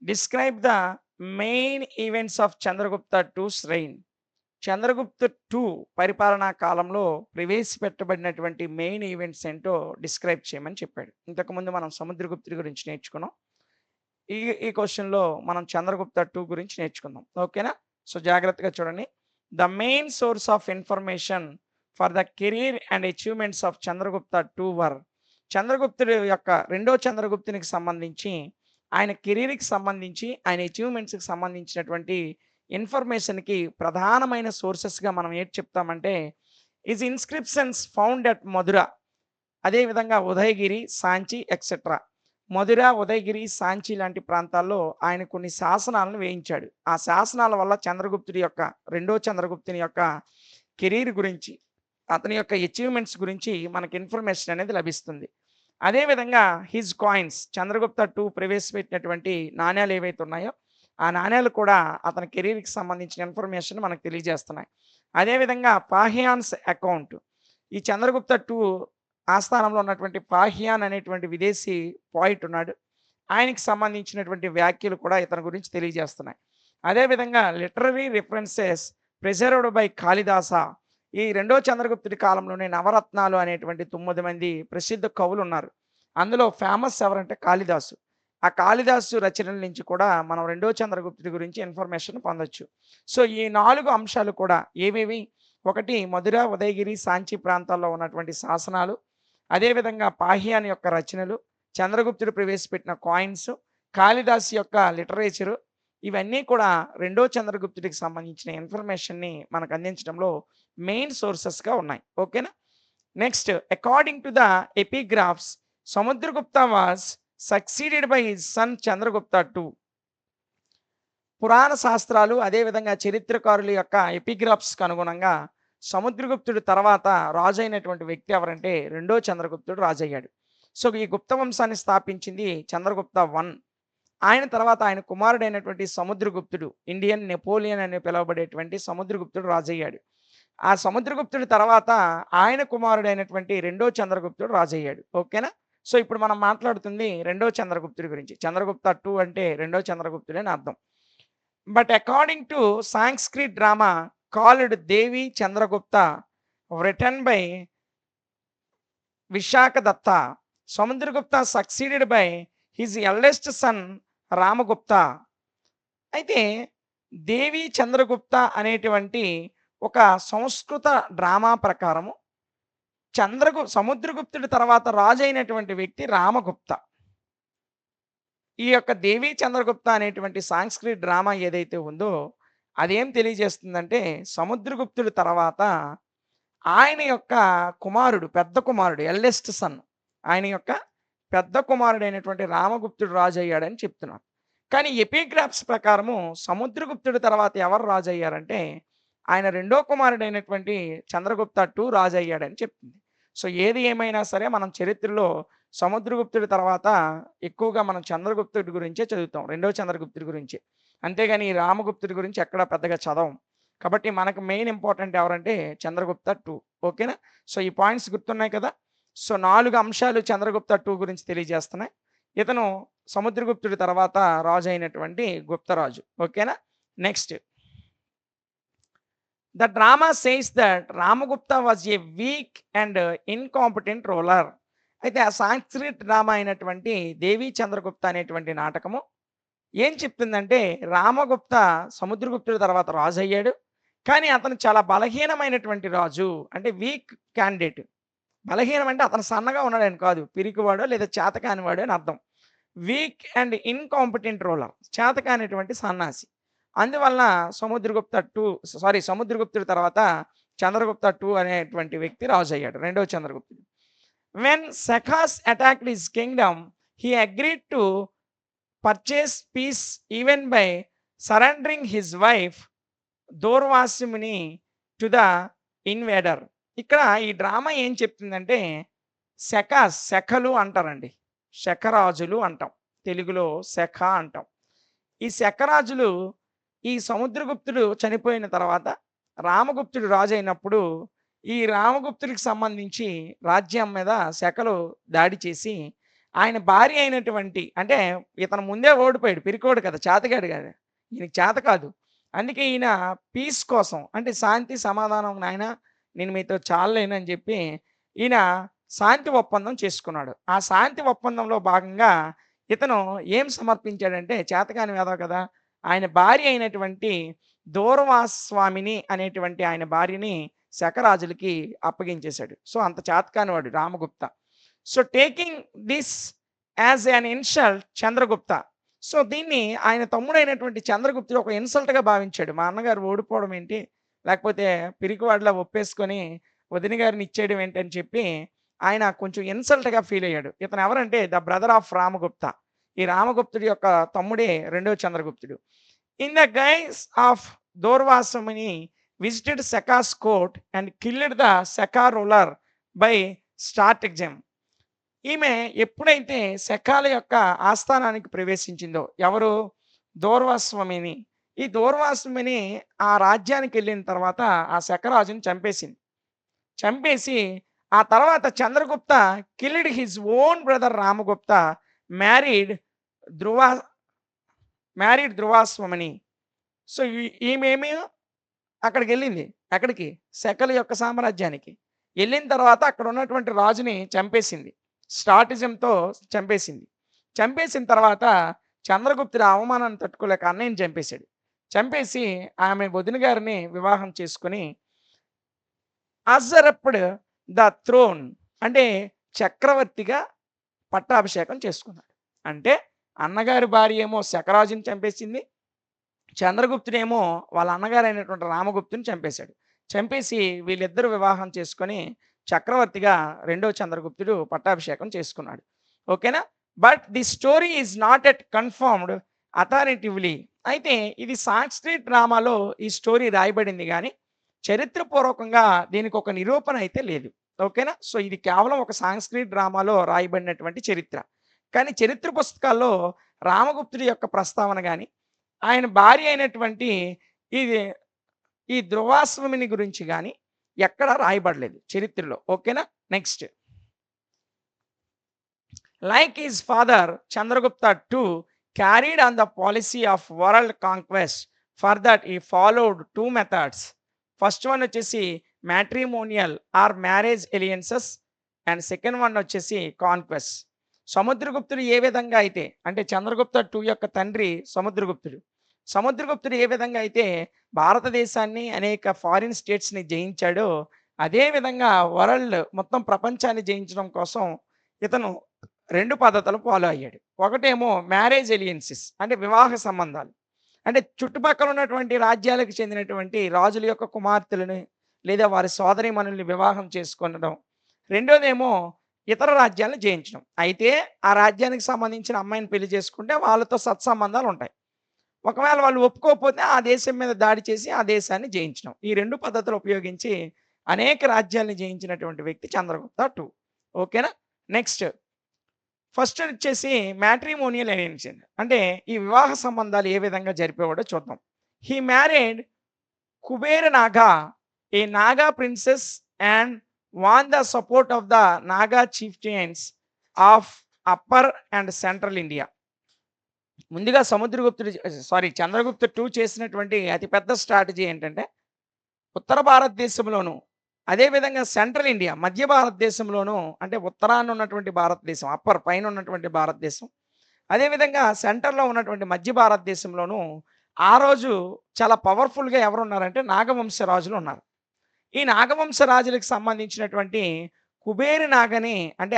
Describe the main events of Chandragupta twos rain. Chandragupta two పరిపాలనా కాలంలో ప్రవేశపెట్టబడినటువంటి main events ఏంటో describe చేయమని చెప్పాడు. ఇంతకుముందు మనం సముద్రగుప్తుడి గురించి నేర్చుకున్నాం. ఈ ఈ క్వెషన్‌లో మనం చంద్రగుప్త టూ గురించి నేర్చుకుందాం. ఓకేనా? సో, జాగ్రత్తగా చూడండి. The main source of information for the career and achievements of Chandragupta two were. చంద్రగుప్తుడి యొక్క రెండో చంద్రగుప్తునికి సంబంధించి, ఆయన కెరీర్‌కి సంబంధించి, ఆయన అచీవ్‌మెంట్స్‌కి సంబంధించినటువంటి ఇన్ఫర్మేషన్‌కి ప్రధానమైన సోర్సెస్‌గా మనం ఏటి చెప్తామంటే, హిస్ ఇన్‌స్క్రిప్షన్స్ ఫౌండ్ అట్ మధుర. అదే విధంగా ఉదయగిరి, సాంచి ఎక్సెట్రా. మధుర, ఉదయగిరి, సాంచి లాంటి ప్రాంతాల్లో ఆయన కొన్ని శాసనాలను వేయించాడు. ఆ శాసనాల వల్ల చంద్రగుప్తుడి యొక్క రెండో చంద్రగుప్తుని యొక్క కెరీర్ గురించి, అతని యొక్క అచీవ్‌మెంట్స్ గురించి మనకి ఇన్ఫర్మేషన్ అనేది లభిస్తుంది. అదే విధంగా హిస్ కాయిన్స్, చంద్రగుప్త టూ ప్రవేశపెట్టినటువంటి నాణేలు ఏవైతే ఉన్నాయో, ఆ నాణేలు కూడా అతని కెరీర్‌కి సంబంధించిన ఇన్ఫర్మేషన్ మనకు తెలియజేస్తున్నాయి. అదే విధంగా పాహియాన్స్ అకౌంట్, ఈ చంద్రగుప్త టూ ఆస్థానంలో ఉన్నటువంటి పాహియాన్ అనేటువంటి విదేశీ పోయిట్ ఉన్నాడు. ఆయనకి సంబంధించినటువంటి వ్యాఖ్యలు కూడా ఇతని గురించి తెలియజేస్తున్నాయి. అదే విధంగా literary references preserved by Kalidasa. ఈ రెండో చంద్రగుప్తుడి కాలంలోనే నవరత్నాలు అనేటువంటి 9 మంది ప్రసిద్ధ కవులున్నారు. అందులో ఫేమస్ ఎవరంటే కాళిదాసు. ఆ కాళిదాసు రచనల నుంచి కూడా మనం రెండో చంద్రగుప్తుడి గురించి ఇన్ఫర్మేషన్ పొందొచ్చు. సో, ఈ 4 అంశాలు కూడా ఏవేవి? ఒకటి మధుర, ఉదయగిరి, సాంచి ప్రాంతాల్లో ఉన్నటువంటి శాసనాలు. అదే విధంగా పాహియాన్ యొక్క రచనలు, చంద్రగుప్తుడు ప్రవేశపెట్టిన కాయిన్స్, కాళిదాసు యొక్క లిటరేచరు, ఇవన్నీ కూడా రెండో చంద్రగుప్తుడికి సంబంధించిన ఇన్ఫర్మేషన్‌ని మనకు అందించడంలో మెయిన్ సోర్సెస్‌గా ఉన్నాయి. ఓకేనా? Next, according to the epigraphs, Samudragupta was succeeded by his son Chandragupta two. పురాణ శాస్త్రాలు అదేవిధంగా చరిత్రకారుల యొక్క ఎపిగ్రాఫ్స్‌కి అనుగుణంగా సముద్రగుప్తుడు తర్వాత రాజైనటువంటి వ్యక్తి ఎవరంటే రెండో చంద్రగుప్తుడు రాజయ్యాడు. సో, ఈ గుప్త వంశాన్ని స్థాపించింది చంద్రగుప్త 1. ఆయన తర్వాత ఆయన కుమారుడైనటువంటి సముద్రగుప్తుడు, ఇండియన్ నెపోలియన్ అని పిలువబడేటువంటి సముద్రగుప్తుడు రాజయ్యాడు. ఆ సముద్రగుప్తుడి తర్వాత ఆయన కుమారుడైనటువంటి రెండో చంద్రగుప్తుడు రాజయ్యాడు. ఓకేనా? సో, ఇప్పుడు మనం మాట్లాడుతుంది రెండో చంద్రగుప్తుడి గురించి. చంద్రగుప్త 2 అంటే రెండో చంద్రగుప్తుడు అని అర్థం. But according to Sanskrit drama called Devi Chandragupta written by Vishakha Datta, Samudragupta succeeded by his eldest son Ramagupta. అయితే దేవి చంద్రగుప్త అనేటువంటి ఒక సంస్కృత డ్రామా ప్రకారము సముద్రగుప్తుడి తర్వాత రాజైనటువంటి వ్యక్తి రామగుప్త. ఈ యొక్క దేవి చంద్రగుప్త అనేటువంటి సాంస్క్రిట్ డ్రామా ఏదైతే ఉందో, అదేం తెలియజేస్తుందంటే సముద్రగుప్తుడి తర్వాత ఆయన యొక్క కుమారుడు, పెద్ద కుమారుడు, ఎల్డెస్ట్ సన్, ఆయన యొక్క పెద్ద కుమారుడైనటువంటి రామగుప్తుడు రాజయ్యాడని చెప్తున్నారు. కానీ ఎపిగ్రాఫ్స్ ప్రకారము సముద్రగుప్తుడి తర్వాత ఎవరు రాజయ్యారంటే ఆయన రెండో కుమారుడైనటువంటి చంద్రగుప్త 2 రాజయ్యాడని చెప్తుంది. సో, ఏది ఏమైనా సరే మనం చరిత్రలో సముద్రగుప్తుడి తర్వాత ఎక్కువగా మనం చంద్రగుప్తుడి గురించే చదువుతాం. రెండో చంద్రగుప్తుడి గురించే. అంతేగాని ఈ రామగుప్తుడి గురించి ఎక్కడ పెద్దగా చదవం. కాబట్టి మనకు మెయిన్ ఇంపార్టెంట్ ఎవరంటే చంద్రగుప్త 2. ఓకేనా? సో, ఈ పాయింట్స్ గుర్తున్నాయి కదా! సో, 4 అంశాలు చంద్రగుప్త 2 గురించి తెలియజేస్తున్నాయి. ఇతను సముద్రగుప్తుడి తర్వాత రాజు అయినటువంటి గుప్తరాజు. ఓకేనా? Next, the drama says that Ramagupta was a weak and incompetent ruler. అయితే ఆ సాంస్క్రిట్ డ్రామా అయినటువంటి దేవి చంద్రగుప్త అనేటువంటి నాటకము ఏం చెప్తుందంటే రామగుప్త సముద్రగుప్తుడి తర్వాత రాజు అయ్యాడు. కానీ అతను చాలా బలహీనమైనటువంటి రాజు. అంటే వీక్ క్యాండిడేట్. బలహీనం అంటే అతను సన్నగా ఉన్నాడని కాదు. పిరికివాడో లేదా చేతకానివాడో అని అర్థం. Weak and incompetent ruler. చేతకానిటువంటి సన్నాసి. అందువలన సముద్రగుప్తుడి తర్వాత చంద్రగుప్త 2 అనేటువంటి వ్యక్తి రాజు అయ్యాడు. రెండవ చంద్రగుప్తుడు. When Sakas attacked his kingdom, he agreed to purchase peace even by surrendering his wife Dhruvaswamini to the invader. ఇక్కడ ఈ డ్రామా ఏం చెప్తుందంటే శకలు అంటారండి. శకరాజులు అంటాం. తెలుగులో శక అంటాం. ఈ శకరాజులు ఈ సముద్రగుప్తుడు చనిపోయిన తర్వాత రామగుప్తుడు రాజైనప్పుడు ఈ రామగుప్తుడికి సంబంధించి రాజ్యం మీద శకలు దాడి చేసి ఆయన భార్య అయినటువంటి అంటే ఇతను ముందే ఓడిపోయాడు. పిరికోడు కదా! చేతగాడు కాదు. ఈయనకి చేత కాదు. అందుకే ఈయన పీస్ కోసం అంటే శాంతి, సమాధానం నాయన నేను మీతో చాలులేను అని చెప్పి ఈయన శాంతి ఒప్పందం చేసుకున్నాడు. ఆ శాంతి ఒప్పందంలో భాగంగా ఇతను ఏం సమర్పించాడంటే చేతకాని వెధవ కదా! ఆయన భార్య అయినటువంటి దూర్వాస్వామిని అనేటువంటి ఆయన భార్యని శకరాజులకి అప్పగించేశాడు. సో, అంత చేతకానివాడు Ramagupta. So, taking this as an insult Chandragupta. So, దీన్ని ఆయన తమ్ముడైనటువంటి చంద్రగుప్తుడు ఒక ఇన్సల్ట్‌గా భావించాడు. మా అన్నగారు ఓడిపోవడం ఏంటి? లేకపోతే పిరికివాడిలా ఒప్పేసుకొని వదిన గారిని ఇచ్చేయడం ఏంటని చెప్పి ఆయన కొంచెం ఇన్సల్ట్‌గా ఫీల్ అయ్యాడు. ఇతను ఎవరంటే ద బ్రదర్ ఆఫ్ రామగుప్త. ఈ రామగుప్తుడి యొక్క తమ్ముడే రెండో చంద్రగుప్తుడు. In the guise of Dhruvaswamini visited Sakas court and killed the Saka ruler by stratagem. ఈమె ఎప్పుడైతే శకాల యొక్క ఆస్థానానికి ప్రవేశించిందో ఎవరు? దూర్వాస్వమిని. ఈ దూర్వాస్వమిని ఆ రాజ్యానికి వెళ్ళిన తర్వాత ఆ శకరాజుని చంపేసింది. చంపేసి ఆ తర్వాత Chandragupta killed his own brother Ramagupta married Dhruva Dhruvaswamini. So, ఈమెమో అక్కడికెళ్ళింది. ఎక్కడికి? శకల యొక్క సామ్రాజ్యానికి. ఎళ్ళిన తర్వాత అక్కడ ఉన్నటువంటి రాజుని చంపేసింది. స్ట్రాటజిమ్‌తో చంపేసింది. చంపేసిన తర్వాత చంద్రగుప్తుడి అవమానాన్ని తట్టుకోలేక అన్నయ్యని చంపేసాడు. చంపేసి ఆమె వదిన గారిని వివాహం చేసుకొని అజరప్డ్ ద థ్రోన్ అంటే చక్రవర్తిగా పట్టాభిషేకం చేసుకున్నాడు. అంటే అన్నగారి భార్య ఏమో శకరాజుని చంపేసింది. చంద్రగుప్తుడేమో వాళ్ళ అన్నగారైనటువంటి రామగుప్తుని చంపేశాడు. చంపేసి వీళ్ళిద్దరూ వివాహం చేసుకొని చక్రవర్తిగా రెండో చంద్రగుప్తుడు పట్టాభిషేకం చేసుకున్నాడు. ఓకేనా? But the story is not yet confirmed authoritatively. అయితే ఇది సాంస్క్రిట్ డ్రామాలో ఈ స్టోరీ రాయబడింది గానీ, చరిత్రపూర్వకంగా దీనికొక నిరూపణ అయితే లేదు. ఓకేనా? సో, ఇది కేవలం ఒక సాంస్క్రిట్ డ్రామాలో రాయబడినటువంటి చరిత్ర. కానీ చరిత్ర పుస్తకాల్లో రామగుప్తుడి యొక్క ప్రస్తావన గాని, ఆయన భార్య అయినటువంటి ఇది ఈ ధ్రువాస్వమిని గురించి గాని ఎక్కడా రాయబడలేదు చరిత్రలో. ఓకేనా? Next. Like his father Chandragupta two carried on the policy of world conquest. For that he followed 2 methods. First one వచ్చేసి matrimonial or marriage alliances and second one వచ్చేసి కాన్క్వెస్ట్. సముద్రగుప్తుడు ఏ విధంగా అయితే అంటే చంద్రగుప్త 2 యొక్క తండ్రి సముద్రగుప్తుడు. సముద్రగుప్తుడు ఏ విధంగా అయితే భారతదేశాన్ని అనేక ఫారిన్ స్టేట్స్‌ని జయించాడో, అదే విధంగా వరల్డ్ మొత్తం ప్రపంచాన్ని జయించడం కోసం ఇతను 2 పద్ధతులు ఫాలో అయ్యాడు. ఒకటేమో మ్యారేజ్ ఎలియన్సెస్ అంటే వివాహ సంబంధాలు. అంటే చుట్టుపక్కల ఉన్నటువంటి రాజ్యాలకు చెందినటువంటి రాజుల యొక్క కుమార్తెలని లేదా వారి సోదరీమణుల్ని వివాహం చేసుకొనడం. రెండోదేమో ఇతర రాజ్యాలను జయించడం. అయితే ఆ రాజ్యానికి సంబంధించిన అమ్మాయిని పెళ్లి చేసుకుంటే వాళ్ళతో సత్సంబంధాలుంటాయి. ఒకవేళ వాళ్ళు ఒప్పుకోకపోతే ఆ దేశం మీద దాడి చేసి ఆ దేశాన్ని జయించడం. ఈ 2 పద్ధతులు ఉపయోగించి అనేక రాజ్యాల్ని జయించినటువంటి వ్యక్తి చంద్రగుప్త 2. ఓకేనా? నెక్స్ట్. ఫస్ట్ వచ్చేసి మ్యాట్రిమోనియల్ అలయన్స్ అంటే ఈ వివాహ సంబంధాలు ఏ విధంగా జరిపేవాడో చూద్దాం. He married Kubera Naga, a Naga princess and won the support of the Naga chieftains of upper and central India. ముందుగా చంద్రగుప్త 2 చేసినటువంటి అతిపెద్ద స్ట్రాటజీ ఏంటంటే ఉత్తర భారతదేశంలోను, అదేవిధంగా సెంట్రల్ ఇండియా మధ్య భారతదేశంలోను అంటే ఉత్తరాన ఉన్నటువంటి భారతదేశం అప్పర్ పైన ఉన్నటువంటి భారతదేశం, అదేవిధంగా సెంటర్‌లో ఉన్నటువంటి మధ్య భారతదేశంలోను ఆ రోజు చాలా పవర్‌ఫుల్‌గా ఎవరున్నారంటే నాగవంశ రాజులున్నారు. ఈ నాగవంశ రాజులకు సంబంధించినటువంటి కుబేరి నాగని అంటే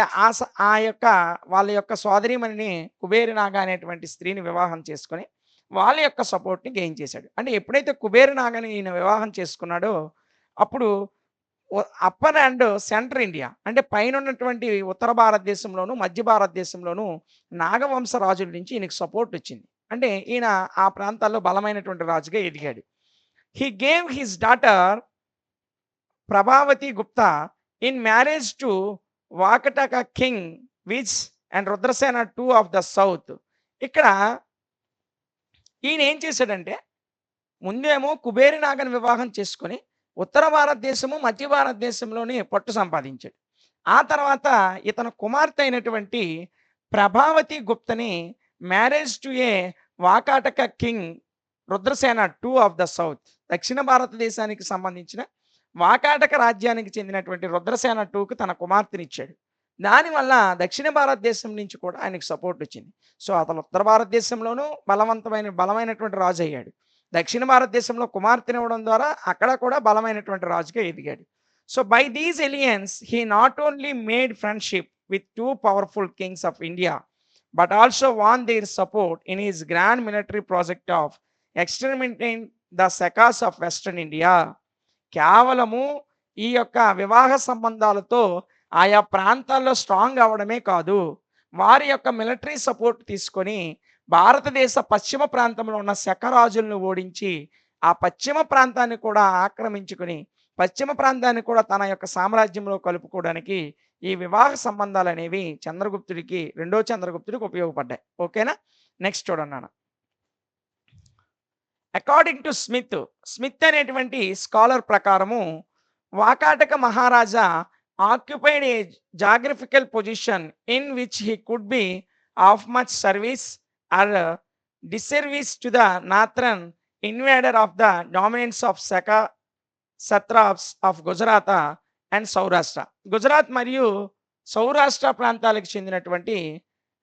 ఆ యొక్క వాళ్ళ యొక్క సోదరీమణిని కుబేరి నాగ అనేటువంటి స్త్రీని వివాహం చేసుకొని వాళ్ళ యొక్క సపోర్ట్‌ని గెయిన్ చేశాడు. అంటే ఎప్పుడైతే కుబేరి నాగని ఈయన వివాహం చేసుకున్నాడో అప్పుడు అప్పర్ అండ్ సెంట్రల్ ఇండియా అంటే పైనున్నటువంటి ఉత్తర భారతదేశంలోను, మధ్య భారతదేశంలోను నాగవంశ రాజుల నుంచి ఈయనకి సపోర్ట్ వచ్చింది. అంటే ఈయన ఆ ప్రాంతాల్లో బలమైనటువంటి రాజుగా ఎదిగాడు. He gave his daughter Prabhavati Gupta in marriage to Vakataka king which and Rudrasena 2 of the south. ఇక్కడ ఈయన ఏం చేశాడంటే ముందేమో కుబేరి నాగని వివాహం చేసుకొని ఉత్తర భారతదేశము, మధ్య భారతదేశంలోనే పట్టు సంపాదించాడు. ఆ తర్వాత ఇతని కుమార్తె అయినటువంటి ప్రభావతి గుప్తని marriage to a Vakataka king Rudrasena two of the south. దక్షిణ భారతదేశానికి సంబంధించిన వాకాటక రాజ్యానికి చెందినటువంటి రుద్రసేన టూకి తన కుమార్తెనిచ్చాడు. దానివల్ల దక్షిణ భారతదేశం నుంచి కూడా ఆయనకు సపోర్ట్ వచ్చింది. సో అతను ఉత్తర భారతదేశంలోనూ బలమైనటువంటి రాజు అయ్యాడు. దక్షిణ భారతదేశంలో కుమార్తెనివ్వడం ద్వారా అక్కడ కూడా బలమైనటువంటి రాజుగా ఎదిగాడు. So by these alliances he not only made friendship with two powerful kings of India, but also won their support in his grand military project of exterminating the Sakas of Western India. కేవలము ఈ యొక్క వివాహ సంబంధాలతో ఆయా ప్రాంతాల్లో strong అవ్వడమే కాదు, వారి యొక్క మిలిటరీ సపోర్ట్ తీసుకొని భారతదేశ పశ్చిమ ప్రాంతంలో ఉన్న శకరాజులను ఓడించి ఆ పశ్చిమ ప్రాంతాన్ని కూడా ఆక్రమించుకుని పశ్చిమ ప్రాంతాన్ని కూడా తన యొక్క సామ్రాజ్యంలో కలుపుకోవడానికి ఈ వివాహ సంబంధాలు అనేవి చంద్రగుప్తుడికి రెండో చంద్రగుప్తుడికి ఉపయోగపడ్డాయి. ఓకేనా? నెక్స్ట్ చూడండి నాన్న. అకార్డింగ్ టు స్మిత్ అనేటువంటి స్కాలర్ ప్రకారము Vakataka Maharaja occupied a geographical position in which he could be of much service or disservice to the northern invader of the dominance of satraps of Gujarat and Saurashtra. Gujarat మరియు సౌరాష్ట్ర ప్రాంతాలకు చెందినటువంటి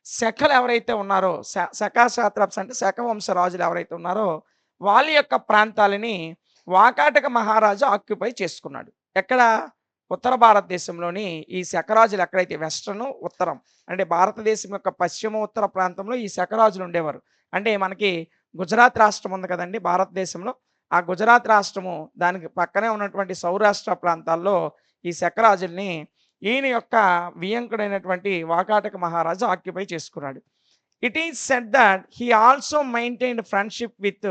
శకలు ఎవరైతే ఉన్నారో, శకా సాత్రాప్స్ అంటే శక వంశ రాజులు ఎవరైతే ఉన్నారో వాళ్ళ యొక్క ప్రాంతాలని వాకాటక మహారాజు ఆక్యుపై చేసుకున్నాడు. ఎక్కడ? ఉత్తర భారతదేశంలోని ఈ శకరాజులు ఎక్కడైతే వెస్ట్రన్ ఉత్తరం అంటే భారతదేశం యొక్క పశ్చిమ ఉత్తర ప్రాంతంలో ఈ శకరాజులు ఉండేవారు. అంటే మనకి గుజరాత్ రాష్ట్రం ఉంది కదండి భారతదేశంలో, ఆ గుజరాత్ రాష్ట్రము దానికి పక్కనే ఉన్నటువంటి సౌరాష్ట్ర ప్రాంతాల్లో ఈ శకరాజుల్ని ఈయన యొక్క వియంకుడైనటువంటి వాకాటక మహారాజు ఆక్యుపై చేసుకున్నాడు. It is said that he also maintained friendship with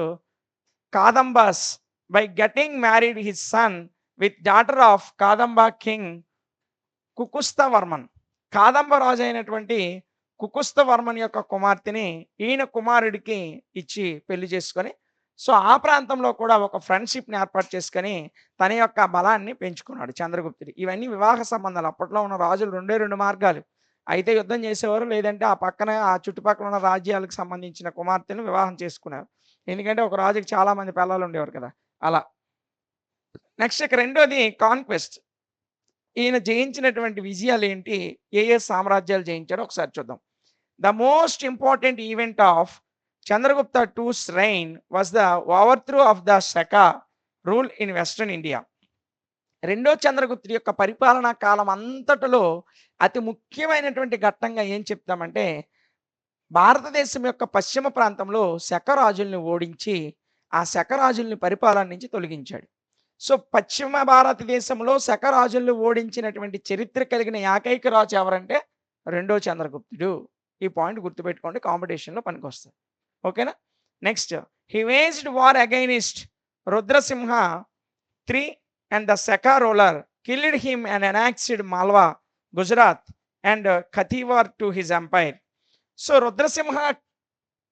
Kadambas by getting married his son with daughter of Kadamba king Kakusthavarman. Kadamba రాజు అయినటువంటి కుకుస్తవర్మన్ యొక్క కుమార్తెని ఈయన కుమారుడికి ఇచ్చి పెళ్లి చేసుకొని సో ఆ ప్రాంతంలో కూడా ఒక ఫ్రెండ్షిప్ని ఏర్పాటు చేసుకొని తన యొక్క బలాన్ని పెంచుకున్నాడు చంద్రగుప్తుడు. ఇవన్నీ వివాహ సంబంధాలు. అప్పట్లో ఉన్న రాజులు రెండు మార్గాలు, అయితే యుద్ధం చేసేవారు, లేదంటే ఆ పక్కన ఆ చుట్టుపక్కల ఉన్న రాజ్యాలకు సంబంధించిన కుమార్తెను వివాహం చేసుకున్నారు. ఎందుకంటే ఒక రాజుకి చాలా మంది పిల్లలు ఉండేవారు కదా అలా. నెక్స్ట్ ఇక రెండోది కాన్క్వెస్ట్. ఈయన జయించినటువంటి విజయాలు ఏంటి, ఏ సామ్రాజ్యాలు జయించాడో ఒకసారి చూద్దాం. The most important event of Chandragupta II's reign was the overthrow of the Shaka rule in Western India. రెండో చంద్రగుప్తుడి యొక్క పరిపాలనా కాలం అంతటిలో అతి ముఖ్యమైనటువంటి ఘట్టంగా ఏం చెప్తామంటే భారతదేశం యొక్క పశ్చిమ ప్రాంతంలో శకరాజుల్ని ఓడించి ఆ శకరాజుల్ని పరిపాలన నుంచి తొలగించాడు. సో పశ్చిమ భారతదేశంలో శకరాజుల్ని ఓడించినటువంటి చరిత్ర కలిగిన ఏకైక రాజు ఎవరంటే రెండో చంద్రగుప్తుడు. ఈ పాయింట్ గుర్తుపెట్టుకోండి, కాంపిటీషన్లో పనికొస్తుంది. ఓకేనా? Next, he waged war against Rudrasimha III and the Saka ruler killed him and annexed Malwa, Gujarat and Kathiawar to his empire. So Rudrasimha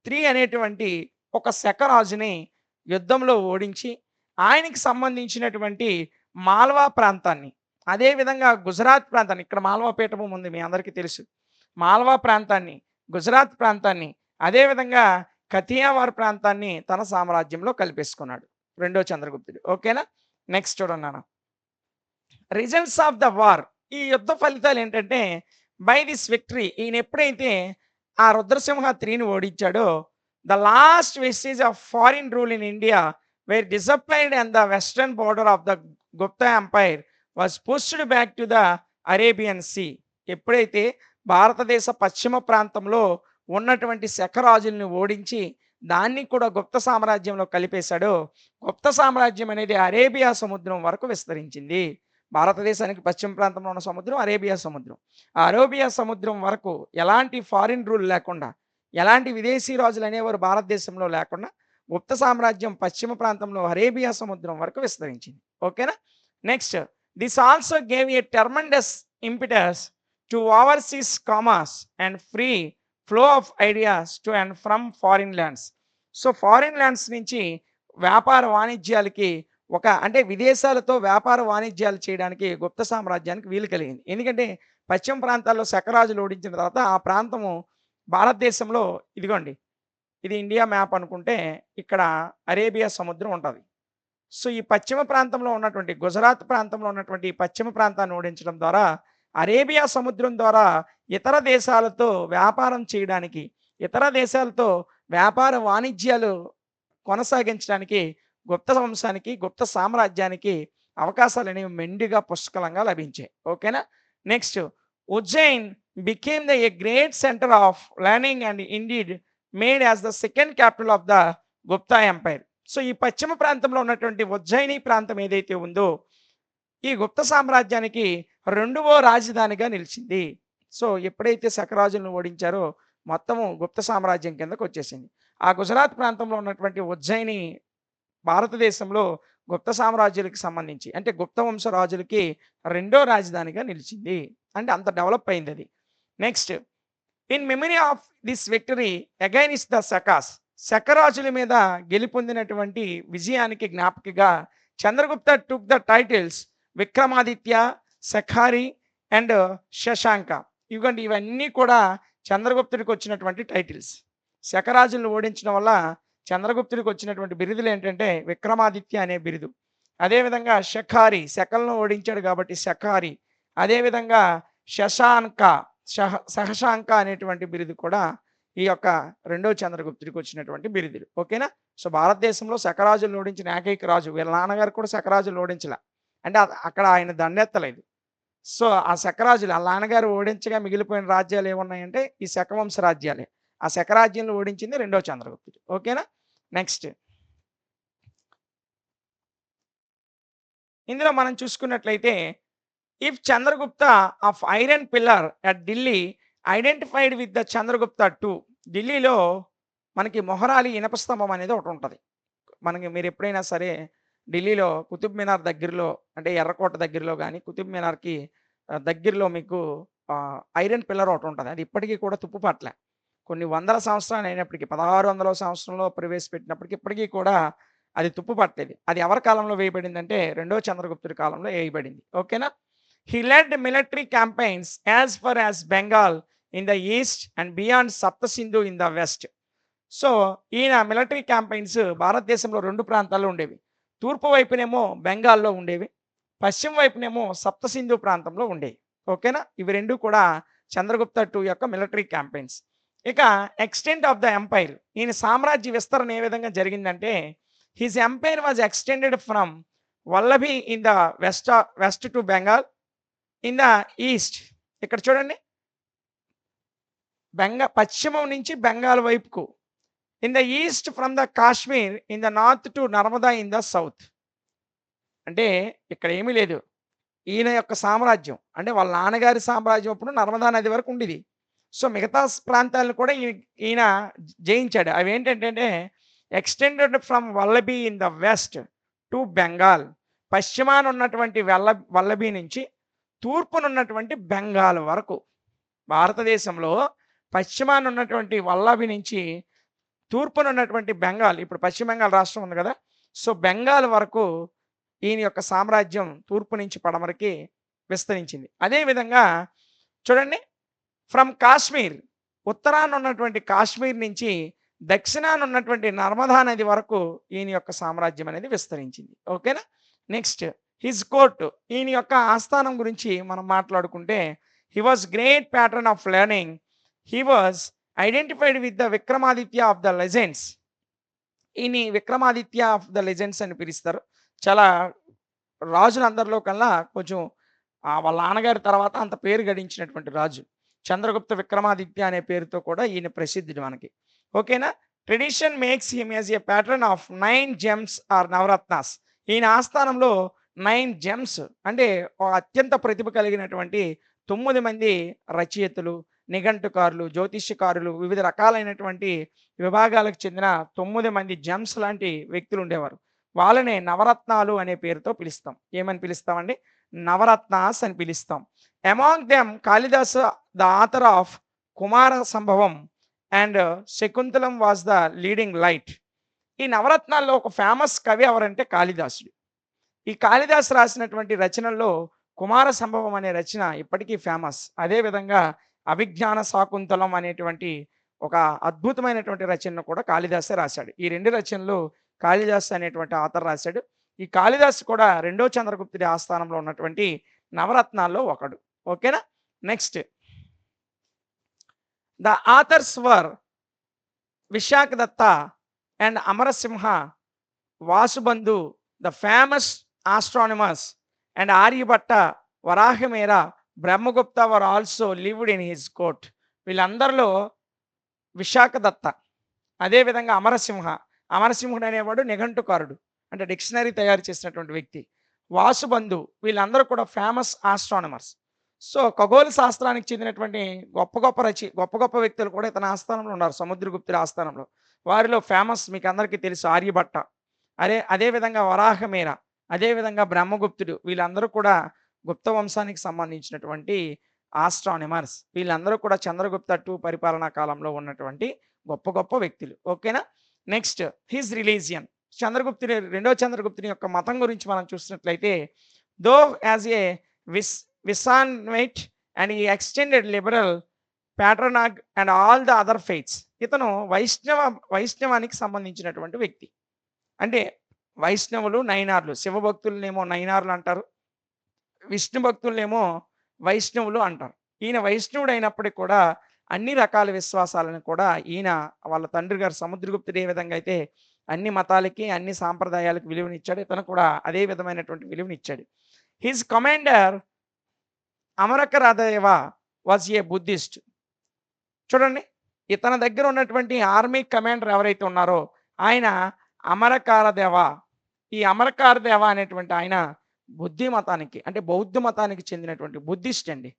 III అనేటువంటి ఒక శకరాజుని యుద్ధంలో ఓడించి ఆయనకి సంబంధించినటువంటి మాల్వా ప్రాంతాన్ని, అదేవిధంగా గుజరాత్ ప్రాంతాన్ని, ఇక్కడ మాల్వా పీఠభూమి ఉంది మీ అందరికీ తెలుసు, మాల్వా ప్రాంతాన్ని, గుజరాత్ ప్రాంతాన్ని, అదేవిధంగా కథియావార్ ప్రాంతాన్ని తన సామ్రాజ్యంలో కలిపేసుకున్నాడు రెండో చంద్రగుప్తుడు. ఓకేనా? నెక్స్ట్ చూడండి నాన్న. Results of the war. ఈ యుద్ధ ఫలితాలు ఏంటంటే బై దిస్ విక్టరీ, ఈయన ఎప్పుడైతే ఆ రుద్రసింహ IIIని ఓడించాడో the last vestige of foreign rule in India were disappeared and the western border of the Gupta empire was pushed back to the Arabian sea. ఎప్పుడైతే భారతదేశ పశ్చిమ ప్రాంతంలో ఉన్నటువంటి శకరాజుల్ని ఓడించి దాన్ని కూడా గుప్త సామ్రాజ్యంలో కలిపేశాడో గుప్త సామ్రాజ్యం అనేది అరేబియా సముద్రం వరకు విస్తరించింది. భారతదేశానికి పశ్చిమ ప్రాంతంలో ఉన్న సముద్రం అరేబియా సముద్రం. ఆ అరేబియా సముద్రం వరకు ఎలాంటి ఫారిన్ రూల్ లేకుండా, ఎలాంటి విదేశీ రాజులు అనేవారు భారతదేశంలో లేకుండా గుప్త సామ్రాజ్యం పశ్చిమ ప్రాంతంలో అరేబియా సముద్రం వరకు విస్తరించింది. ఓకేనా? Next, this also gave a tremendous impetus to overseas commerce and free flow of ideas to and from foreign lands. So foreign lands నుంచి వ్యాపార వాణిజ్యాలకి అంటే విదేశాలతో వ్యాపార వాణిజ్యాలు చేయడానికి గుప్త సామ్రాజ్యానికి వీలు కలిగింది. ఎందుకంటే పశ్చిమ ప్రాంతాల్లో శకరాజులు ఓడించిన తర్వాత ఆ ప్రాంతము భారతదేశంలో ఇదిగోండి, ఇది ఇండియా మ్యాప్ అనుకుంటే ఇక్కడ అరేబియా సముద్రం ఉంటది. సో, ఈ పశ్చిమ ప్రాంతంలో ఉన్నటువంటి గుజరాత్ ప్రాంతంలో ఉన్నటువంటి ఈ పశ్చిమ ప్రాంతాన్ని ఓడించడం ద్వారా అరేబియా సముద్రం ద్వారా ఇతర దేశాలతో వ్యాపారం చేయడానికి, ఇతర దేశాలతో వ్యాపార వాణిజ్యాలు కొనసాగించడానికి గుప్త వంశానికి, గుప్త సామ్రాజ్యానికి అవకాశాలనేవి మెండుగా పుష్కలంగా లభించాయి. ఓకేనా? Next, Ujjain became a great centre of learning and indeed made as the second capital of the Gupta empire. So, ఈ పశ్చిమ ప్రాంతంలో ఉన్నటువంటి ఉజ్జయిని ప్రాంతం ఏదైతే ఉందో, ఈ గుప్త సామ్రాజ్యానికి రెండవ రాజధానిగా నిలిచింది. సో, ఎప్పుడైతే శకరాజులను ఓడించారో మొత్తము గుప్త సామ్రాజ్యం కిందకొచ్చేసింది. ఆ గుజరాత్ ప్రాంతంలో ఉన్నటువంటి ఉజ్జయిని భారతదేశంలో గుప్త సామ్రాజ్యాలకు సంబంధించి అంటే గుప్త వంశ రాజులకి రెండో రాజధానిగా నిలిచింది. అంటే అంత డెవలప్ అయిందది. Next, in memory of this victory against the Sakas, శకరాజుల మీద గెలుపొందినటువంటి విజయానికి జ్ఞాపకగా Chandragupta took the titles Vikramaditya, Sakari and Shashanka. ఇవ్వండి, ఇవన్నీ కూడా చంద్రగుప్తుడికి వచ్చినటువంటి టైటిల్స్. శకరాజులను ఓడించడం వల్ల చంద్రగుప్తుడికి వచ్చినటువంటి బిరుదులు ఏంటంటే విక్రమాదిత్య అనే బిరుదు. అదేవిధంగా శఖారి, శకలను ఓడించాడు కాబట్టి శఖారి. అదేవిధంగా శశాంక, సహశాంక అనేటువంటి బిరుదు కూడా ఈ యొక్క రెండో చంద్రగుప్తుడికి వచ్చినటువంటి బిరుదులు. ఓకేనా? సో, భారతదేశంలో శకరాజులను ఓడించిన ఏకైక రాజు. వీళ్ళ నాన్నగారు కూడా శకరాజులను ఓడించలే. అంటే అక్కడ ఆయన దండెత్తలేదు. సో, ఆ శకరాజులు ఆళ్ళ నాన్నగారు ఓడించగా మిగిలిపోయిన రాజ్యాలు ఏమున్నాయంటే ఈ శకవంశ రాజ్యాలే. ఆ శకరాజ్యాలను ఓడించింది రెండో చంద్రగుప్తుడు. ఓకేనా? నెక్స్ట్, ఇందులో మనం చూసుకున్నట్లయితే if Chandragupta of iron pillar at Delhi identified with the Chandragupta 2. ఢిల్లీలో మనకి మొహరాలి ఇనప స్తంభం అనేది ఒకటి ఉంటది. మనకి మీరు ఎప్పుడైనా సరే ఢిల్లీలో కుతుబ్ మినార్ దగ్గరలో అంటే ఎర్రకోట దగ్గరలో గాని, కుతుబ్ మినార్‌కి దగ్గరలో మీకు ఐరన్ పిల్లర్ ఒకటి ఉంటది. అది ఇప్పటికి కూడా తుప్పు పట్టలే. కొన్ని వందల సంవత్సరాలు అయినప్పటికీ 1600వ సంవత్సరంలో ప్రవేశపెట్టినప్పటికి ఇప్పటికి కూడా అది తుప్పు పట్టలేదు. అది ఎవరి కాలంలో వేయబడిందంటే రెండో చంద్రగుప్తుడి కాలంలో వేయబడింది. ఓకేనా? He led military campaigns as far as Bengal in the east and beyond Sapta Sindhu in the west. So, ఈయన మిలిటరీ క్యాంపెయిన్స్ భారతదేశంలో 2 ప్రాంతాల్లో ఉండేవి. తూర్పు వైపునేమో బెంగాల్‌లో ఉండేవి. పశ్చిమ వైపునేమో సప్త సింధు ప్రాంతంలో ఉండేవి. ఓకేనా? ఇవి 2 కూడా చంద్రగుప్త 2 యొక్క మిలిటరీ క్యాంపెయిన్స్. ఇక ఎక్స్‌టెంట్ ఆఫ్ ద ఎంపైర్, ఈయన సామ్రాజ్య విస్తరణ ఏ విధంగా జరిగిందంటే his empire was extended from Vallabhi in the west to Bengal in the east. ఇక్కడ చూడండి, పశ్చిమం నుంచి బెంగాల్ వైపుకు. In the east from the Kashmir in the north to Narmada in the south. అంటే ఇక్కడ ఏమీ లేదు. ఈయన యొక్క సామ్రాజ్యం అంటే వాళ్ళ నాన్నగారి సామ్రాజ్యం అప్పుడు నర్మదా నది వరకు ఉండేది. సో, మిగతా ప్రాంతాలను కూడా ఈయన జయించాడు. అవేంటంటే extended from Vallabhi in the west to Bengal. పశ్చిమాన ఉన్నటువంటి వల్లభి నుంచి తూర్పునున్నటువంటి బెంగాల్ వరకు. భారతదేశంలో పశ్చిమాన ఉన్నటువంటి వల్లభి నుంచి తూర్పునున్నటువంటి బెంగాల్, ఇప్పుడు పశ్చిమ బెంగాల్ రాష్ట్రం ఉంది కదా! సో, బెంగాల్ వరకు ఈయన యొక్క సామ్రాజ్యం తూర్పు నుంచి పడమరకి విస్తరించింది. అదే విధంగా చూడండి, ఫ్రమ్ కాశ్మీర్, ఉత్తరాన ఉన్నటువంటి కాశ్మీర్ నుంచి దక్షిణాన ఉన్నటువంటి నర్మదా నది వరకు ఈయన యొక్క సామ్రాజ్యం అనేది విస్తరించింది. ఓకేనా? నెక్స్ట్, హిజ్ కోర్ట్, ఈయన యొక్క ఆస్థానం గురించి మనం మాట్లాడుకుంటే he was great pattern of learning. He was identified with the Vikramaditya of the legends. ఈయన్ని విక్రమాదిత్య ఆఫ్ ద లెజెండ్స్ అని పిలుస్తారు. చాలా రాజులందరిలో కల్లా కొంచెం వాళ్ళ నాన్నగారి తర్వాత అంత పేరు గడించినటువంటి రాజు. చంద్రగుప్త విక్రమాదిత్య అనే పేరుతో కూడా ఈయన ప్రసిద్ధుడు మనకి. ఓకేనా? Tradition makes him as a patron of 9 gems or Navaratnas. ఈయన ఆస్థానంలో 9 జెమ్స్ అంటే అత్యంత ప్రతిభ కలిగినటువంటి 9 మంది రచయితలు, నిఘంటుకారులు, జ్యోతిష్యకారులు, వివిధ రకాలైనటువంటి విభాగాలకు చెందిన 9 మంది జెమ్స్ లాంటి వ్యక్తులు ఉండేవారు. వాళ్ళనే నవరత్నాలు అనే పేరుతో పిలుస్తాం. ఏమని పిలుస్తామండి? నవరత్నాస్ అని పిలుస్తాం. Among them Kalidas the author of Kumara Sambhavam and Shakuntalam was the leading light. ఈ నవరత్నాల్లో ఒక ఫేమస్ కవి ఎవరంటే కాళిదాసుడు. ఈ కాళిదాసు రాసినటువంటి రచనల్లో కుమార సంభవం అనే రచన ఇప్పటికీ ఫేమస్. అదేవిధంగా అభిజ్ఞాన శాకుంతలం అనేటువంటి ఒక అద్భుతమైనటువంటి రచనను కూడా కాళిదాసే రాశాడు. ఈ 2 రచనలు కాళిదాసు అనేటువంటి ఆథర్ రాశాడు. ఈ కాళిదాసు కూడా రెండో చంద్రగుప్తుడి ఆస్థానంలో ఉన్నటువంటి నవరత్నాల్లో ఒకడు. ఓకేనా? Next the authors were Vishakhadatta and Amarasimha, Vasubandhu, the famous astronomers and Aryabhatta, Varahamihira, Brahmagupta were also lived in his court. వీళ్ళందరిలో విశాఖదత్త, అదేవిధంగా అమరసింహ, అమరసింహుడు అనేవాడు నిఘంటుకారుడు, అంటే డిక్షనరీ తయారు చేసినటువంటి వ్యక్తి. వాసుబంధు, వీళ్ళందరూ కూడా ఫేమస్ ఆస్ట్రానమర్స్. సో ఖగోళ శాస్త్రానికి చెందినటువంటి గొప్ప గొప్ప వ్యక్తులు కూడా ఇతని ఆస్థానంలో ఉన్నారు, సముద్రగుప్తుడి ఆస్థానంలో. వారిలో ఫేమస్ మీకు అందరికీ తెలుసు ఆర్యభట్ట, అదేవిధంగా వరాహమేర, అదేవిధంగా బ్రహ్మగుప్తుడు, వీళ్ళందరూ కూడా గుప్త వంశానికి సంబంధించినటువంటి ఆస్ట్రానమర్స్. వీళ్ళందరూ కూడా చంద్రగుప్త 2 పరిపాలనా కాలంలో ఉన్నటువంటి గొప్ప గొప్ప వ్యక్తులు. ఓకేనా? Next his religion. రెండో చంద్రగుప్తుని యొక్క మతం గురించి మనం చూసినట్లయితే, though as a Vaishnavite and he extended liberal patronage and all the other faiths. ఇతను వైష్ణవానికి సంబంధించినటువంటి వ్యక్తి. అంటే వైష్ణవులు నైనార్లు, శివభక్తులనేమో నైనార్లు అంటారు, విష్ణు భక్తులనేమో వైష్ణవులు అంటారు. ఈయన వైష్ణవుడు అయినప్పటికీ కూడా అన్ని రకాల విశ్వాసాలను కూడా ఈయన వాళ్ళ తండ్రి గారు సముద్రగుప్తుడు ఏ విధంగా అయితే అన్ని మతాలకి అన్ని సాంప్రదాయాలకు విలువనిచ్చాడు, ఇతను కూడా అదే విధమైనటువంటి విలువనిచ్చాడు. His commander Amarakaradeva was a Buddhist. చూడండి, ఇతని దగ్గర ఉన్నటువంటి ఆర్మీ కమాండర్ ఎవరైతే ఉన్నారో ఆయన అమరకారదేవ. ఈ అమరకారదేవ అనేటువంటి ఆయన బుద్ధి మతానికి, అంటే బౌద్ధ మతానికి చెందినటువంటి బుద్ధిస్ట్ అండి.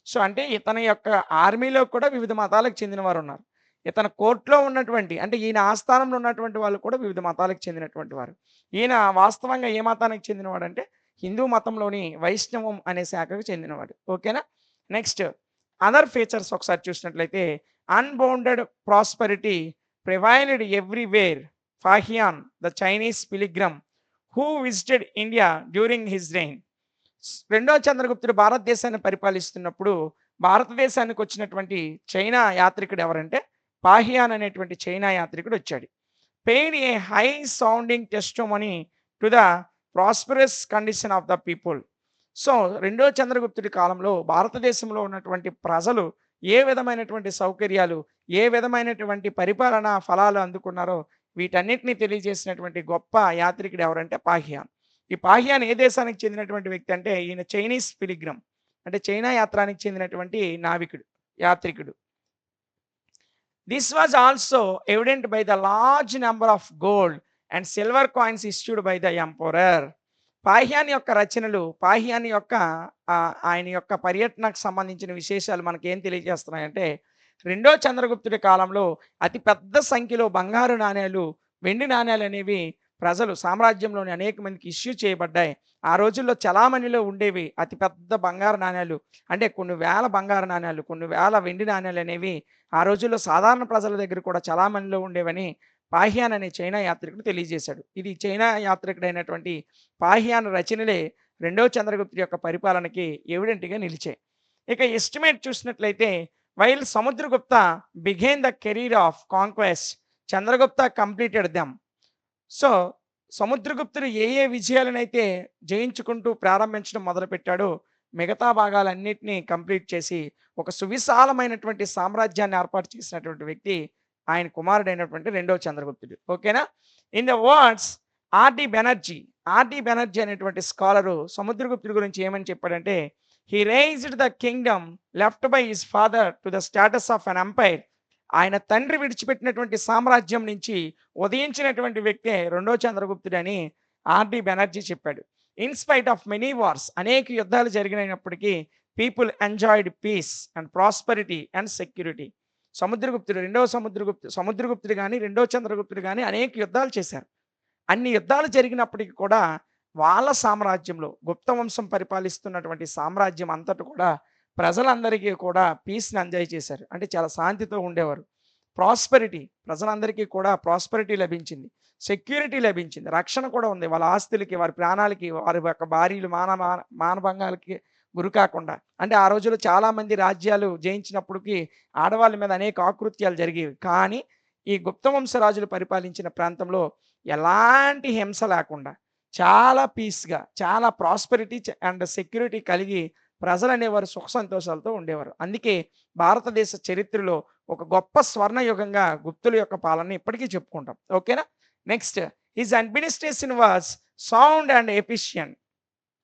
సో అంటే ఇతని యొక్క ఆర్మీలో కూడా వివిధ మతాలకు చెందిన వారు ఉన్నారు. ఇతని కోర్టులో ఉన్నటువంటి, అంటే ఈయన ఆస్థానంలో ఉన్నటువంటి వాళ్ళు కూడా వివిధ మతాలకు చెందినటువంటి వారు. ఈయన వాస్తవంగా ఏ మతానికి చెందినవాడు అంటే హిందూ మతంలోని వైష్ణవం అనే శాఖకు చెందినవాడు. ఓకేనా? నెక్స్ట్ అదర్ ఫీచర్స్ ఒకసారి చూసినట్లయితే, unbounded prosperity prevailed everywhere. Fa Hien the Chinese pilgrim who visited India during his rain. రెండో చంద్రగుప్తుడు భారతదేశాన్ని పరిపాలిస్తున్నప్పుడు భారతదేశానికి వచ్చినటువంటి చైనా యాత్రికుడు ఎవరంటే పాహియాన్ అనేటువంటి చైనా యాత్రికుడు వచ్చాడు. Paid A high sounding testimony to the prosperous condition of the people. So రెండో చంద్రగుప్తుడి కాలంలో భారతదేశంలో ఉన్నటువంటి ప్రజలు ఏ విధమైనటువంటి సౌకర్యాలు, ఏ విధమైనటువంటి పరిపాలనా ఫలాలు అందుకున్నారో వీటన్నిటిని తెలియజేసినటువంటి గొప్ప యాత్రికుడు ఎవరంటే పాహియాన్. ఈ పాహియాన్ ఏ దేశానికి చెందినటువంటి వ్యక్తి అంటే ఈయన చైనీస్ పిలిగ్రమ్, అంటే చైనా యాత్రానికి చెందినటువంటి యాత్రికుడు. This was also evident by the large number of gold and silver coins issued by the emperor. Fahien యొక్క రచనలు, పాహియాన్ యొక్క ఆయన యొక్క పర్యటనకు సంబంధించిన విశేషాలు మనకేం తెలియజేస్తున్నాయంటే, రెండో చంద్రగుప్తుడి కాలంలో అతి పెద్ద సంఖ్యలో బంగారు నాణేలు, వెండి నాణేలు అనేవి ప్రజలు సామ్రాజ్యంలోని అనేక మందికి ఇష్యూ చేయబడ్డాయి. ఆ రోజుల్లో చలామణిలో ఉండేవి అతిపెద్ద బంగారు నాణేలు, అంటే కొన్ని వేల బంగారు నాణేలు, కొన్ని వేల వెండి నాణేలు అనేవి ఆ రోజుల్లో సాధారణ ప్రజల దగ్గర కూడా చలామణిలో ఉండేవని పాహియాన్ అనే చైనా యాత్రికుడు తెలియజేశాడు. ఇది చైనా యాత్రికుడైనటువంటి పాహియాన్ రచనలే రెండవ చంద్రగుప్తుడి యొక్క పరిపాలనకి ఎవిడెంట్గా నిలిచాయి. ఇక ఎస్టిమేట్ చూసినట్లయితే, while Samudragupta began the career of conquest, Chandragupta completed them. So సముద్రగుప్తుడు ఏ ఏ విజయాలనైతే జయించుకుంటూ ప్రారంభించడం మొదలుపెట్టాడో మిగతా భాగాలన్నింటినీ కంప్లీట్ చేసి ఒక సువిశాలమైనటువంటి సామ్రాజ్యాన్ని ఏర్పాటు చేసినటువంటి వ్యక్తి ఆయన కుమారుడైనటువంటి రెండవ చంద్రగుప్తుడు. ఓకేనా? In the words RD Banerjee అనేటువంటి స్కాలరు సముద్రగుప్తుడి గురించి ఏమని చెప్పాడంటే, he raised the Kingdom left by his father to the status of an umpire. ఆయన తండ్రి విడిచిపెట్టినటువంటి సామ్రాజ్యం నుంచి ఉదయించినటువంటి వ్యక్తే రెండో చంద్రగుప్తుడు అని ఆర్డి బెనర్జీ చెప్పాడు. ఇన్స్పైట్ ఆఫ్ మెనీ వార్స్, అనేక యుద్ధాలు జరిగినప్పటికీ people enjoyed peace and prosperity and security. సముద్రగుప్తుడు కానీ రెండో చంద్రగుప్తుడు కానీ అనేక యుద్ధాలు చేశారు. అన్ని యుద్ధాలు జరిగినప్పటికీ కూడా వాళ్ళ సామ్రాజ్యంలో, గుప్త వంశం పరిపాలిస్తున్నటువంటి సామ్రాజ్యం అంతటా కూడా ప్రజలందరికీ కూడా పీస్ని ఎంజాయ్ చేశారు, అంటే చాలా శాంతితో ఉండేవారు. ప్రాస్పెరిటీ, ప్రజలందరికీ కూడా ప్రాస్పెరిటీ లభించింది, సెక్యూరిటీ లభించింది, రక్షణ కూడా ఉంది. వాళ్ళ ఆస్తులకి, వారి ప్రాణాలకి, వారి యొక్క భార్యలు మానభంగాలకి గురి కాకుండా. అంటే ఆ రోజుల్లో చాలామంది రాజ్యాలు జయించినప్పటికి ఆడవాళ్ళ మీద అనేక ఆకృత్యాలు జరిగేవి. కానీ ఈ గుప్త వంశరాజులు పరిపాలించిన ప్రాంతంలో ఎలాంటి హింస లేకుండా చాలా పీస్‌గా, చాలా ప్రాస్పెరిటీ అండ్ సెక్యూరిటీ కలిగి ప్రజలనేవారు సుఖ సంతోషాలతో ఉండేవారు. అందుకే భారతదేశ చరిత్రలో ఒక గొప్ప స్వర్ణయుగంగా గుప్తుల యొక్క పాలనని ఇప్పటికీ చెప్పుకుంటాం. ఓకేనా? Next his administration was sound and efficient.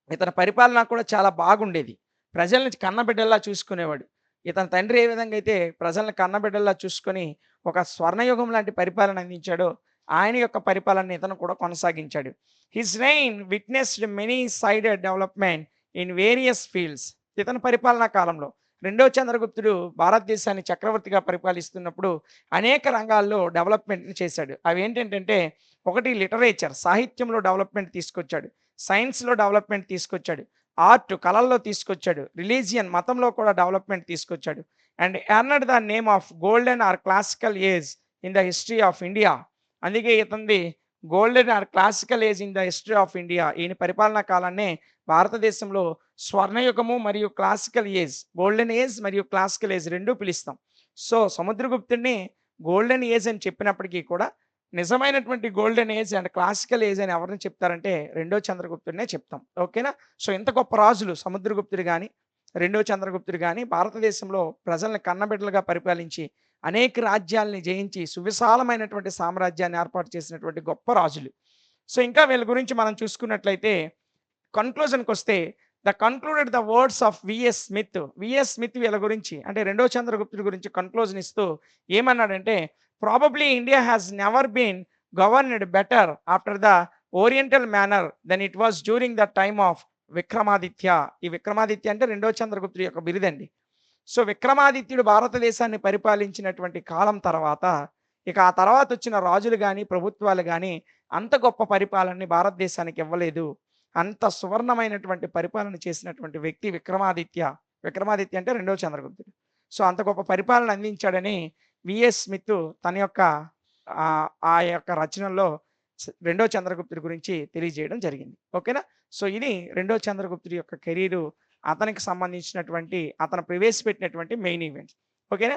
ఇతని పరిపాలన కూడా చాలా బాగుండేది. ప్రజల్ని కన్నబిడ్డల్లా చూసుకునేవాడు. ఇతని తండ్రి ఏ విధంగా అయితే ప్రజల్ని కన్నబిడ్డల్లా చూసుకొని ఒక స్వర్ణయుగం లాంటి పరిపాలన అందించాడో, ఆయన యొక్క పరిపాలనని ఇతను కూడా కొనసాగించాడు. His rain witnessed many sided development in various fields. ఇతని పరిపాలనా కాలంలో రెండో చంద్రగుప్తుడు భారతదేశాన్ని చక్రవర్తిగా పరిపాలిస్తున్నప్పుడు అనేక రంగాల్లో డెవలప్‌మెంట్‌ని చేశాడు. అవేంటంటే ఒకటి లిటరేచర్ సాహిత్యంలో డెవలప్‌మెంట్ తీసుకొచ్చాడు. సైన్స్‌లో డెవలప్‌మెంట్ తీసుకొచ్చాడు. ఆర్ట్ కళల్లో తీసుకొచ్చాడు. రిలీజియన్ మతంలో కూడా డెవలప్‌మెంట్ తీసుకొచ్చాడు. And earned the name of golden or classical age in the history of India. అందుకే ఇతనిది golden or classical age in the history of India. ఈయన పరిపాలనా కాలాన్నే భారతదేశంలో స్వర్ణయుగము మరియు క్లాసికల్ ఏజ్, గోల్డెన్ ఏజ్ మరియు క్లాసికల్ ఏజ్ 2 పిలుస్తాం. సో, సముద్రగుప్తుడిని గోల్డెన్ ఏజ్ అని చెప్పినప్పటికీ కూడా నిజమైనటువంటి golden age and classical age అని ఎవరిని చెప్తారంటే రెండో చంద్రగుప్తుడినే చెప్తాం. ఓకేనా? సో, ఇంత గొప్ప రాజులు సముద్రగుప్తుడు గాని, రెండో చంద్రగుప్తుడు గాని భారతదేశంలో ప్రజల్ని కన్నబిడ్డలుగా పరిపాలించి, అనేక రాజ్యాల్ని జయించి, సువిశాలమైనటువంటి సామ్రాజ్యాన్ని ఏర్పాటు చేసినటువంటి గొప్ప రాజులు. సో, ఇంకా వీళ్ళ గురించి మనం చూసుకున్నట్లయితే కన్క్లూజన్‌కొస్తే concluded the words of V S Smith. V S Smith వీళ్ళ గురించి అంటే రెండో చంద్రగుప్తుడి గురించి కన్క్లూజన్ ఇస్తూ ఏమన్నాడంటే, probably India has never been governed better after the oriental manner than it was during the time of Vikramaditya. ఈ విక్రమాదిత్య అంటే రెండో చంద్రగుప్తుడి యొక్క బిరుదండి. సో, విక్రమాదిత్యుడు భారతదేశాన్ని పరిపాలించినటువంటి కాలం తర్వాత, ఇక ఆ తర్వాత వచ్చిన రాజులు గాని, ప్రభుత్వాలు గాని అంత గొప్ప పరిపాలనని భారతదేశానికి ఇవ్వలేదు. అంత సువర్ణమైనటువంటి పరిపాలన చేసినటువంటి వ్యక్తి విక్రమాదిత్య. విక్రమాదిత్య అంటే రెండవ చంద్రగుప్తుడు. సో, అంత గొప్ప పరిపాలన అందించాడని విఎస్ స్మిత్ తన యొక్క ఆ యొక్క రచనల్లో రెండో చంద్రగుప్తుడి గురించి తెలియజేయడం జరిగింది. ఓకేనా? సో, ఇది రెండో చంద్రగుప్తుడి యొక్క కెరీరు, అతనికి సంబంధించినటువంటి అతను ప్రవేశపెట్టినటువంటి మెయిన్ ఈవెంట్స్. ఓకేనా?